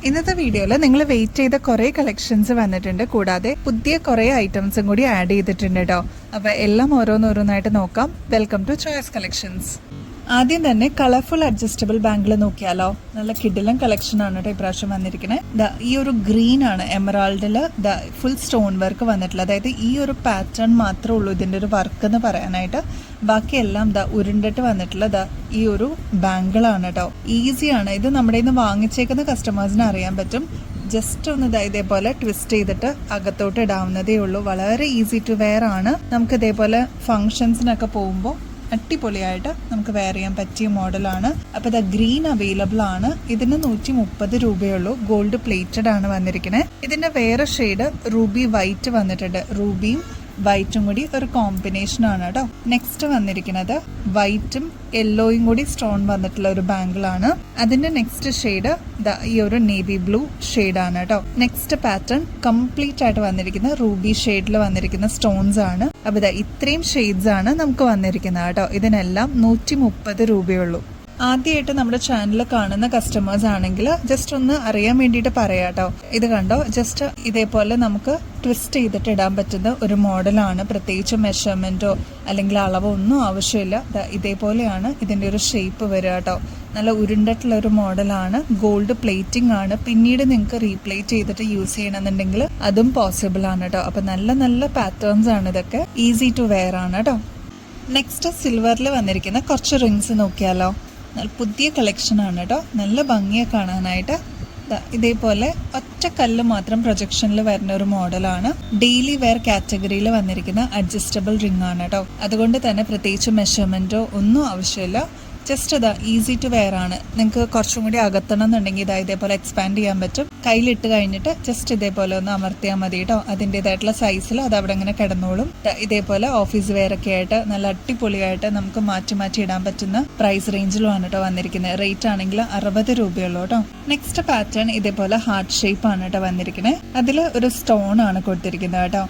ഇന്നത്തെ വീഡിയോയിൽ നിങ്ങൾ വെയിറ്റ് ചെയ്ത കുറേ കളക്ഷൻസ് വന്നിട്ടുണ്ട്. കൂടാതെ പുതിയ കുറേ ഐറ്റംസും കൂടി ആഡ് ചെയ്തിട്ടുണ്ട് കേട്ടോ. അപ്പോൾ എല്ലാം ഓരോന്നോരോന്നായിട്ട് നോക്കാം. Welcome to Choice Collections. ആദ്യം തന്നെ കളർഫുൾ അഡ്ജസ്റ്റബിൾ ബാംഗിൾ നോക്കിയാലോ. നല്ല കിഡിലൻ കളക്ഷൻ ആണ് കേട്ടോ ഇപ്രാവശ്യം വന്നിരിക്കുന്നത്. ഈ ഒരു ഗ്രീൻ ആണ് എമറാൾഡിൽ ഫുൾ സ്റ്റോൺ വർക്ക് വന്നിട്ടുള്ളത്. അതായത് ഈ ഒരു പാറ്റേൺ മാത്രമേ ഉള്ളൂ ഇതിൻ്റെ ഒരു വർക്ക് എന്ന് പറയാനായിട്ട്. ബാക്കിയെല്ലാം ഉരുണ്ടിട്ട് വന്നിട്ടുള്ള ഈ ഒരു ബാംഗിളാണ് കേട്ടോ. ഈസിയാണ്. ഇത് നമ്മുടെ ഇന്ന് വാങ്ങിച്ചേക്കുന്ന കസ്റ്റമേഴ്സിന് അറിയാൻ പറ്റും. ജസ്റ്റ് ഒന്ന് ഇതേപോലെ ട്വിസ്റ്റ് ചെയ്തിട്ട് അകത്തോട്ട് ഇടാവുന്നതേ ഉള്ളൂ. വളരെ ഈസി ടു വെയർ ആണ്. നമുക്ക് ഇതേപോലെ ഫങ്ഷൻസിനൊക്കെ പോകുമ്പോൾ അടിപൊളിയായിട്ട് നമുക്ക് വെയർ ചെയ്യാൻ പറ്റിയ മോഡലാണ്. അപ്പോൾ ഇത് ഗ്രീൻ അവൈലബിൾ ആണ്. ഇതിന് 130 രൂപയുള്ളൂ. ഗോൾഡ് പ്ലേറ്റഡ് ആണ് വന്നിരിക്കുന്നത്. ഇതിന്റെ വേറെ ഷെയ്ഡ് റൂബി വൈറ്റ് വന്നിട്ടുണ്ട്. റൂബിയും വൈറ്റും കൂടി ഒരു കോമ്പിനേഷൻ ആണ് കേട്ടോ. നെക്സ്റ്റ് വന്നിരിക്കുന്നത് വൈറ്റും യെല്ലോയും കൂടി സ്റ്റോൺ വന്നിട്ടുള്ള ഒരു ബാംഗിളാണ്. അതിന്റെ നെക്സ്റ്റ് ഷെയ്ഡ് ഈ ഒരു നേവി ബ്ലൂ ഷെയ്ഡാണ് കേട്ടോ. നെക്സ്റ്റ് പാറ്റേൺ കംപ്ലീറ്റ് ആയിട്ട് വന്നിരിക്കുന്ന റൂബി ഷെയ്ഡിൽ വന്നിരിക്കുന്ന സ്റ്റോൺസ് ആണ്. അപ്പൊ ഇത്രയും ഷെയ്ഡ്സ് ആണ് നമുക്ക് വന്നിരിക്കുന്നത് കേട്ടോ. ഇതിനെല്ലാം 130 രൂപയുള്ളൂ. ആദ്യമായിട്ട് നമ്മുടെ ചാനൽ കാണുന്ന കസ്റ്റമേഴ്സ് ആണെങ്കിൽ ജസ്റ്റ് ഒന്ന് അറിയാൻ വേണ്ടിയിട്ട് പറയാം കേട്ടോ. ഇത് കണ്ടോ, ജസ്റ്റ് ഇതേപോലെ നമുക്ക് ട്വിസ്റ്റ് ചെയ്തിട്ട് ഇടാൻ പറ്റുന്ന ഒരു മോഡലാണ്. പ്രത്യേകിച്ച് മെഷർമെന്റോ അല്ലെങ്കിൽ അളവോ ഒന്നും ആവശ്യമില്ല. ഇതേപോലെയാണ് ഇതിന്റെ ഒരു ഷേപ്പ് വരിക കേട്ടോ. നല്ല ഉരുണ്ടിട്ടുള്ള ഒരു മോഡലാണ്. ഗോൾഡ് പ്ലേറ്റിംഗ് ആണ്. പിന്നീട് നിങ്ങൾക്ക് റീപ്ലേറ്റ് ചെയ്തിട്ട് യൂസ് ചെയ്യണമെന്നുണ്ടെങ്കിൽ അതും പോസിബിൾ ആണ് കേട്ടോ. അപ്പൊ നല്ല നല്ല പാറ്റേൺസ് ആണ് ഇതൊക്കെ. ഈസി ടു വെയർ ആണ് കേട്ടോ. നെക്സ്റ്റ് സിൽവറിൽ വന്നിരിക്കുന്ന കുറച്ച് റിങ്സ് നോക്കിയാലോ. നല്ല പുതിയ കളക്ഷൻ ആണ് കേട്ടോ. നല്ല ഭംഗിയെ കാണാനായിട്ട്. ഇതേപോലെ ഒറ്റ കല്ല് മാത്രം പ്രൊജക്ഷനിൽ വരുന്ന ഒരു മോഡലാണ്. ഡെയിലി വെയർ കാറ്റഗറിയിൽ വന്നിരിക്കുന്ന അഡ്ജസ്റ്റബിൾ റിംഗ് ആണ് കേട്ടോ. അതുകൊണ്ട് തന്നെ പ്രത്യേകിച്ച് മെഷർമെന്റോ ഒന്നും ആവശ്യമില്ല. ജസ്റ്റ് ഈസി ടു വെയർ ആണ്. നിങ്ങൾക്ക് കുറച്ചും കൂടി അകത്തണം എന്നുണ്ടെങ്കിൽ ഇതേപോലെ എക്സ്പാൻഡ് ചെയ്യാൻ പറ്റും. കയ്യിലിട്ട് കഴിഞ്ഞിട്ട് ജസ്റ്റ് ഇതേപോലെ ഒന്ന് അമർത്തിയാൽ മതി കേട്ടോ. അതിൻ്റെതായിട്ടുള്ള സൈസിൽ അത് അവിടെ ഇങ്ങനെ കിടന്നോളും. ഇതേപോലെ ഓഫീസ് വെയർ ഒക്കെ ആയിട്ട് നല്ല അടിപൊളിയായിട്ട് നമുക്ക് മാറ്റി മാറ്റി ഇടാൻ പറ്റുന്ന പ്രൈസ് റേഞ്ചിലുമാണ് കേട്ടോ വന്നിരിക്കുന്നത്. റേറ്റ് ആണെങ്കിൽ 60 രൂപയുള്ളൂ കേട്ടോ. നെക്സ്റ്റ് പാറ്റേൺ ഇതേപോലെ ഹാർട്ട് ഷേപ്പ് ആണ് കേട്ടോ വന്നിരിക്കുന്നത്. അതിൽ ഒരു സ്റ്റോൺ ആണ് കൊടുത്തിരിക്കുന്നത് കേട്ടോ.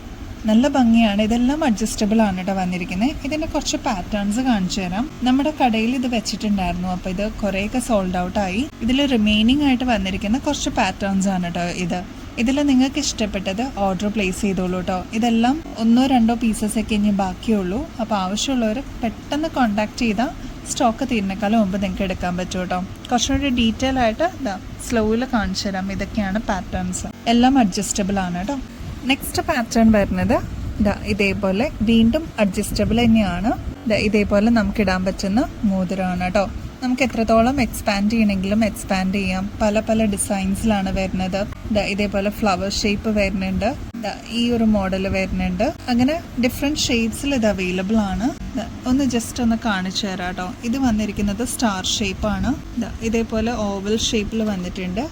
നല്ല ഭംഗിയാണ്. ഇതെല്ലാം അഡ്ജസ്റ്റബിൾ ആണ് കേട്ടോ വന്നിരിക്കുന്നത്. ഇതിന്റെ കുറച്ച് പാറ്റേൺസ് കാണിച്ചു തരാം. നമ്മുടെ കടയിൽ ഇത് വെച്ചിട്ടുണ്ടായിരുന്നു. അപ്പൊ ഇത് കുറേയൊക്കെ സോൾഡ് ഔട്ട് ആയി. ഇതിൽ റിമൈനിങ് ആയിട്ട് വന്നിരിക്കുന്ന കുറച്ച് പാറ്റേൺസ് ആണ് കേട്ടോ. ഇതിൽ നിങ്ങൾക്ക് ഇഷ്ടപ്പെട്ടത് ഓർഡർ പ്ലേസ് ചെയ്തോളൂ കേട്ടോ. ഇതെല്ലാം 1-2 പീസസ് ഒക്കെ ഇനി ബാക്കിയുള്ളൂ. അപ്പോൾ ആവശ്യമുള്ളവർ പെട്ടെന്ന് കോൺടാക്ട് ചെയ്താൽ സ്റ്റോക്ക് തീരുന്നേക്കാളും മുമ്പ് നിങ്ങൾക്ക് എടുക്കാൻ പറ്റും കേട്ടോ. കുറച്ചുകൂടി ഡീറ്റെയിൽ ആയിട്ട് സ്ലോയിൽ കാണിച്ചു തരാം. ഇതൊക്കെയാണ് പാറ്റേൺസ്. എല്ലാം അഡ്ജസ്റ്റബിൾ ആണ് കേട്ടോ. നെക്സ്റ്റ് പാറ്റേൺ വരുന്നത് ഇതേപോലെ വീണ്ടും അഡ്ജസ്റ്റബിൾ തന്നെയാണ്. ഇതേപോലെ നമുക്ക് ഇടാൻ പറ്റുന്ന മോതിരമാണ് കേട്ടോ. നമുക്ക് എത്രത്തോളം എക്സ്പാൻഡ് ചെയ്യണമെങ്കിലും എക്സ്പാൻഡ് ചെയ്യാം. പല പല ഡിസൈൻസിലാണ് വരുന്നത്. ഇതേപോലെ ഫ്ലവർ ഷേപ്പ് വരുന്നുണ്ട്. ഈ ഒരു മോഡൽ വരുന്നുണ്ട്. അങ്ങനെ ഡിഫറെന്റ് ഷേപ്സിൽ ഇത് അവൈലബിൾ ആണ്. ഒന്ന് ജസ്റ്റ് ഒന്ന് കാണിച്ചു തരാം കേട്ടോ. ഇത് വന്നിരിക്കുന്നത് സ്റ്റാർ ഷേപ്പാണ്. ഇതേപോലെ ഓവൽ ഷേപ്പിൽ വന്നിട്ടുണ്ട്.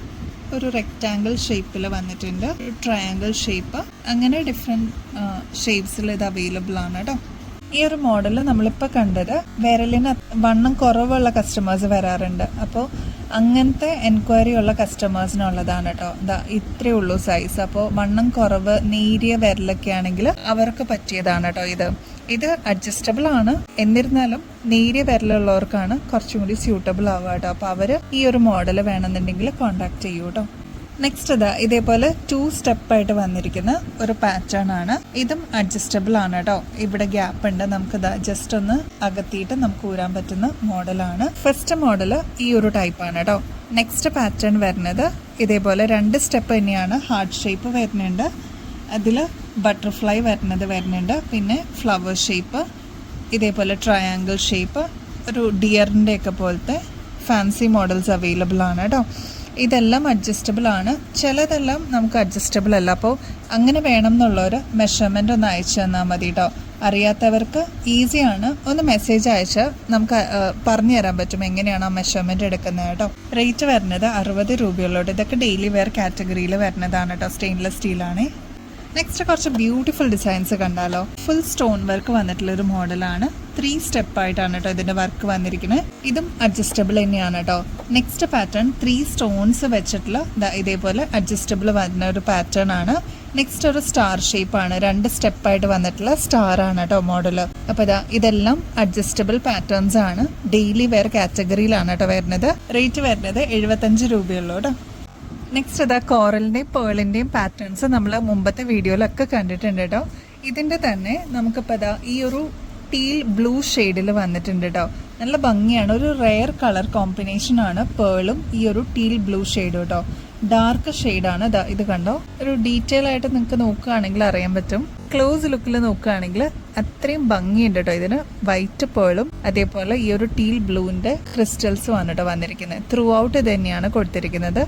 ഒരു റെക്റ്റാങ്കിൾ ഷേപ്പിൽ വന്നിട്ടുണ്ട്. ഒരു ട്രയാങ്കിൾ ഷേപ്പ്. അങ്ങനെ ഡിഫറെന്റ് ഷേപ്സിൽ ഇത് അവൈലബിൾ ആണ് കേട്ടോ. ഈ ഒരു മോഡൽ നമ്മളിപ്പോൾ കണ്ടത് വിരലിന് വണ്ണം കുറവുള്ള കസ്റ്റമേഴ്സ് വരാറുണ്ട്. അപ്പോൾ അങ്ങനത്തെ എൻക്വയറി ഉള്ള കസ്റ്റമേഴ്സിനുള്ളതാണ് കേട്ടോ. ഇത്രയേ ഉള്ളൂ സൈസ്. അപ്പോൾ വണ്ണം കുറവ് നേരിയ വിരലൊക്കെ ആണെങ്കിൽ അവർക്ക് പറ്റിയതാണ് കേട്ടോ. ഇത് അഡ്ജസ്റ്റബിൾ ആണ്. എന്നിരുന്നാലും നേരിയ വിരലുള്ളവർക്കാണ് കുറച്ചും കൂടി സ്യൂട്ടബിൾ ആവുക കേട്ടോ. അപ്പോൾ അവർ ഈ ഒരു മോഡൽ വേണമെന്നുണ്ടെങ്കിൽ കോൺടാക്ട് ചെയ്യൂ കേട്ടോ. നെക്സ്റ്റ് ഇതേപോലെ 2 സ്റ്റെപ്പായിട്ട് വന്നിരിക്കുന്ന ഒരു പാറ്റേൺ ആണ്. ഇതും അഡ്ജസ്റ്റബിൾ ആണ് കേട്ടോ. ഇവിടെ ഗ്യാപ്പ് ഉണ്ട്. നമുക്ക് ജസ്റ്റ് ഒന്ന് അകത്തിയിട്ട് നമുക്ക് ഊരാൻ പറ്റുന്ന മോഡലാണ്. ഫസ്റ്റ് മോഡൽ ഈ ഒരു ടൈപ്പാണ് കേട്ടോ. നെക്സ്റ്റ് പാറ്റേൺ വരുന്നത് ഇതേപോലെ 2 സ്റ്റെപ്പ് തന്നെയാണ്. ഹാർട്ട് ഷേപ്പ് വരുന്നുണ്ട്. അതിൽ ബട്ടർഫ്ലൈ വരുന്നുണ്ട്. പിന്നെ ഫ്ലവർ ഷേപ്പ്, ഇതേപോലെ ട്രയാങ്കിൾ ഷേപ്പ്, ഒരു ഡിയറിൻ്റെ ഒക്കെ പോലത്തെ ഫാൻസി മോഡൽസ് അവൈലബിൾ ആണ് കേട്ടോ. ഇതെല്ലാം അഡ്ജസ്റ്റബിൾ ആണ്. ചിലതെല്ലാം നമുക്ക് അഡ്ജസ്റ്റബിൾ അല്ല. അപ്പോൾ അങ്ങനെ വേണം എന്നുള്ളവർ മെഷർമെൻ്റ് ഒന്ന് അയച്ചു തന്നാൽ മതി കേട്ടോ. അറിയാത്തവർക്ക് ഈസിയാണ്. ഒന്ന് മെസ്സേജ് അയച്ചാൽ നമുക്ക് പറഞ്ഞു തരാൻ പറ്റും എങ്ങനെയാണ് ആ മെഷർമെൻറ്റ് എടുക്കുന്നത് കേട്ടോ. റേറ്റ് വരുന്നത് 60 രൂപയുള്ളൂ. ഇതൊക്കെ ഡെയിലി വെയർ കാറ്റഗറിയിൽ വരുന്നതാണ് കേട്ടോ. സ്റ്റെയിൻലെസ് സ്റ്റീലാണ്. നെക്സ്റ്റ് കുറച്ച് ബ്യൂട്ടിഫുൾ ഡിസൈൻസ് കണ്ടാലോ. ഫുൾ സ്റ്റോൺ വർക്ക് വന്നിട്ടുള്ള ഒരു മോഡലാണ്. 3 സ്റ്റെപ്പായിട്ടാണ് കേട്ടോ ഇതിന്റെ വർക്ക് വന്നിരിക്കുന്നത്. ഇതും അഡ്ജസ്റ്റബിൾ തന്നെയാണ് കേട്ടോ. നെക്സ്റ്റ് പാറ്റേൺ 3 സ്റ്റോൺസ് വെച്ചിട്ടുള്ള ഇതേപോലെ അഡ്ജസ്റ്റബിൾ വരുന്ന ഒരു പാറ്റേൺ ആണ്. നെക്സ്റ്റ് ഒരു സ്റ്റാർ ഷേപ്പ് ആണ്. 2 സ്റ്റെപ്പായിട്ട് വന്നിട്ടുള്ള സ്റ്റാർ ആണ് കേട്ടോ മോഡല്. അപ്പൊ ഇതെല്ലാം അഡ്ജസ്റ്റബിൾ പാറ്റേൺസ് ആണ്. ഡെയിലി വെയർ കാറ്റഗറിയിലാണ് കേട്ടോ വരുന്നത്. റേറ്റ് വരുന്നത് 75 രൂപയുള്ളൂ കേട്ടോ. നെക്സ്റ്റ് അതാ കോറലിന്റെയും പേളിന്റെയും പാറ്റേൺസ് നമ്മൾ മുമ്പത്തെ വീഡിയോയിലൊക്കെ കണ്ടിട്ടുണ്ട് കേട്ടോ. ഇതിന്റെ തന്നെ നമുക്കിപ്പോൾ അതാ ഈ ഒരു ടീൽ ബ്ലൂ ഷെയ്ഡിൽ വന്നിട്ടുണ്ട് കേട്ടോ. നല്ല ഭംഗിയാണ്, ഒരു റെയർ കളർ കോമ്പിനേഷൻ ആണ് പേളും ഈ ഒരു ടീൽ ബ്ലൂ ഷെയ്ഡും കേട്ടോ. ഡാർക്ക് ഷെയ്ഡാണ്. ഇത് കണ്ടോ, ഒരു ഡീറ്റെയിൽ ആയിട്ട് നിങ്ങൾക്ക് നോക്കുകയാണെങ്കിൽ അറിയാൻ പറ്റും. ക്ലോസ് ലുക്കിൽ നോക്കുകയാണെങ്കിൽ അത്രയും ഭംഗിയുണ്ട് കേട്ടോ. ഇതിന് വൈറ്റ് പേളും അതേപോലെ ഈ ഒരു ടീൽ ബ്ലൂവിന്റെ ക്രിസ്റ്റൽസും ആണ് കേട്ടോ വന്നിരിക്കുന്നത്. ത്രൂ ഔട്ട് ഇത് തന്നെയാണ് കൊടുത്തിരിക്കുന്നത്.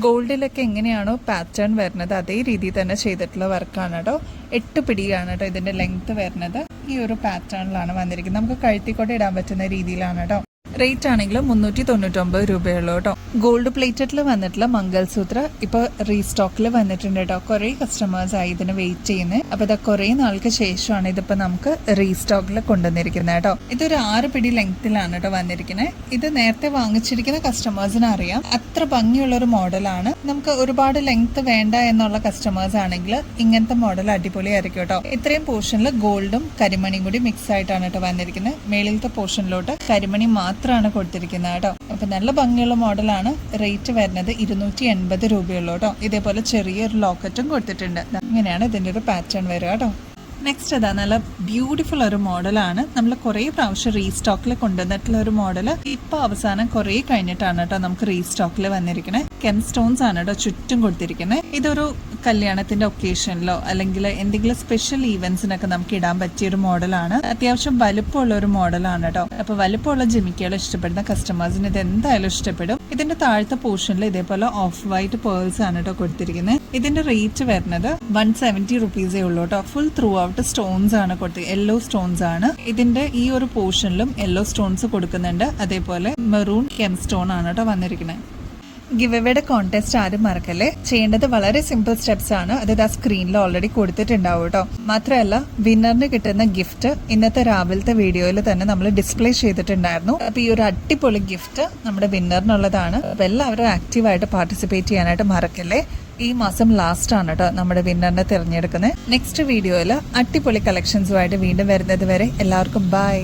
ഗോൾഡിലൊക്കെ എങ്ങനെയാണോ പാറ്റേൺ വരുന്നത് അതേ രീതിയിൽ തന്നെ ചെയ്തിട്ടുള്ള വർക്കാണ് കേട്ടോ. 8 പിടിയാണ് കേട്ടോ ഇതിന്റെ ലെങ്ത് വരുന്നത്. ഈ ഒരു പാറ്റേണിലാണ് വന്നിരിക്കുന്നത്. നമുക്ക് കഴുത്തിക്കോട്ട് ഇടാൻ പറ്റുന്ന രീതിയിലാണ് കേട്ടോ. റേറ്റ് ആണെങ്കിൽ 399 രൂപയുള്ളൂ കേട്ടോ. ഗോൾഡ് പ്ലേറ്റഡിൽ വന്നിട്ടുള്ള മംഗൾസൂത്ര ഇപ്പൊ റീസ്റ്റോക്കിൽ വന്നിട്ടുണ്ട് കേട്ടോ. കുറെ കസ്റ്റമേഴ്സ് ആയി ഇതിന് വെയിറ്റ് ചെയ്യുന്നത്. അപ്പൊ ഇത് കുറെ നാൾക്ക് ശേഷമാണ് ഇതിപ്പോ നമുക്ക് റീസ്റ്റോക്കിൽ കൊണ്ടുവന്നിരിക്കുന്നത് കേട്ടോ. ഇതൊരു 6 പിടി ലെങ്ത്തിലാണ് കേട്ടോ വന്നിരിക്കുന്നത്. ഇത് നേരത്തെ വാങ്ങിച്ചിരിക്കുന്ന കസ്റ്റമേഴ്സിന് അറിയാം അത്ര ഭംഗിയുള്ള ഒരു മോഡലാണ്. നമുക്ക് ഒരുപാട് ലെങ്ത് വേണ്ട എന്നുള്ള കസ്റ്റമേഴ്സ് ആണെങ്കിൽ ഇങ്ങനത്തെ മോഡൽ അടിപൊളിയായിരിക്കും കേട്ടോ. ഇത്രയും പോർഷനിൽ ഗോൾഡും കരിമണിയും കൂടി മിക്സ് ആയിട്ടാണ് കേട്ടോ വന്നിരിക്കുന്നത്. മേളിലത്തെ പോർഷനിലോട്ട് കരിമണി മാത്രമാണ് കൊടുത്തിരിക്കുന്നത് കേട്ടോ. അപ്പൊ നല്ല ഭംഗിയുള്ള മോഡലാണ്. റേറ്റ് വരുന്നത് 280 രൂപയുള്ളൂ കേട്ടോ. ഇതേപോലെ ചെറിയൊരു ലോക്കറ്റും കൊടുത്തിട്ടുണ്ട്. ഇങ്ങനെയാണ് ഇതിന്റെ ഒരു പാറ്റേൺ വരിക കേട്ടോ. നെക്സ്റ്റ് അതാ നല്ല ബ്യൂട്ടിഫുൾ ഒരു മോഡലാണ്. നമ്മൾ കുറേ പ്രാവശ്യം റീസ്റ്റോക്കിൽ കൊണ്ടുവന്നിട്ടുള്ള ഒരു മോഡല് ഇപ്പൊ അവസാനം കുറേ കഴിഞ്ഞിട്ടാണ് കേട്ടോ നമുക്ക് റീസ്റ്റോക്കിൽ വന്നിരിക്കുന്നത്. കെം സ്റ്റോൺസ് ആണ് കേട്ടോ ചുറ്റും കൊടുത്തിരിക്കുന്നത്. ഇതൊരു കല്യാണത്തിന്റെ ഒക്കേഷനിലോ അല്ലെങ്കിൽ എന്തെങ്കിലും സ്പെഷ്യൽ ഈവെന്റ്സിനൊക്കെ നമുക്ക് ഇടാൻ പറ്റിയ ഒരു മോഡലാണ്. അത്യാവശ്യം വലുപ്പമുള്ള ഒരു മോഡലാണ് കേട്ടോ. അപ്പൊ വലുപ്പമുള്ള ജിമിക്കുകൾ ഇഷ്ടപ്പെടുന്ന കസ്റ്റമേഴ്സിന് ഇത് എന്തായാലും ഇഷ്ടപ്പെടും. ഇതിന്റെ താഴത്തെ പോർഷനിൽ ഇതേപോലെ ഓഫ് വൈറ്റ് പേൾസ് ആണ് കേട്ടോ കൊടുത്തിരിക്കുന്നത്. ഇതിന്റെ റേറ്റ് വരുന്നത് 170 റുപ്പീസേ ഉള്ളൂ കേട്ടോ. ഫുൾ ത്രൂ ഔട്ട് സ്റ്റോൺസ് ആണ് കൊടുത്തത്. യെല്ലോ സ്റ്റോൺസ് ആണ്. ഇതിന്റെ ഈ ഒരു പോർഷനിലും യെല്ലോ സ്റ്റോൺസ് കൊടുക്കുന്നുണ്ട്. അതേപോലെ മെറൂൺ കെം സ്റ്റോൺ ആണ് കേട്ടോ വന്നിരിക്കുന്നത്. ഗിവ് എവേയുടെ കോൺടെസ്റ്റ് ആരും മറക്കല്ലേ. ചെയ്യേണ്ടത് വളരെ സിമ്പിൾ സ്റ്റെപ്സ് ആണ്. അത് ആ സ്ക്രീനിൽ ഓൾറെഡി കൊടുത്തിട്ടുണ്ടാവും കേട്ടോ. മാത്രമല്ല വിന്നറിന് കിട്ടുന്ന ഗിഫ്റ്റ് ഇന്നത്തെ രാവിലത്തെ വീഡിയോയിൽ തന്നെ നമ്മൾ ഡിസ്പ്ലേ ചെയ്തിട്ടുണ്ടായിരുന്നു. അപ്പൊ ഈ ഒരു അടിപൊളി ഗിഫ്റ്റ് നമ്മുടെ വിന്നറിനുള്ളതാണ്. അപ്പൊ എല്ലാവരും ആക്റ്റീവായിട്ട് പാർട്ടിസിപ്പേറ്റ് ചെയ്യാനായിട്ട് മറക്കല്ലേ. ഈ മാസം ലാസ്റ്റ് ആണ് കേട്ടോ നമ്മുടെ വിന്നറിനെ തിരഞ്ഞെടുക്കുന്നത്. നെക്സ്റ്റ് വീഡിയോയിൽ അടിപൊളി കളക്ഷൻസുമായിട്ട് വീണ്ടും വരുന്നത് വരെ എല്ലാവർക്കും ബൈ.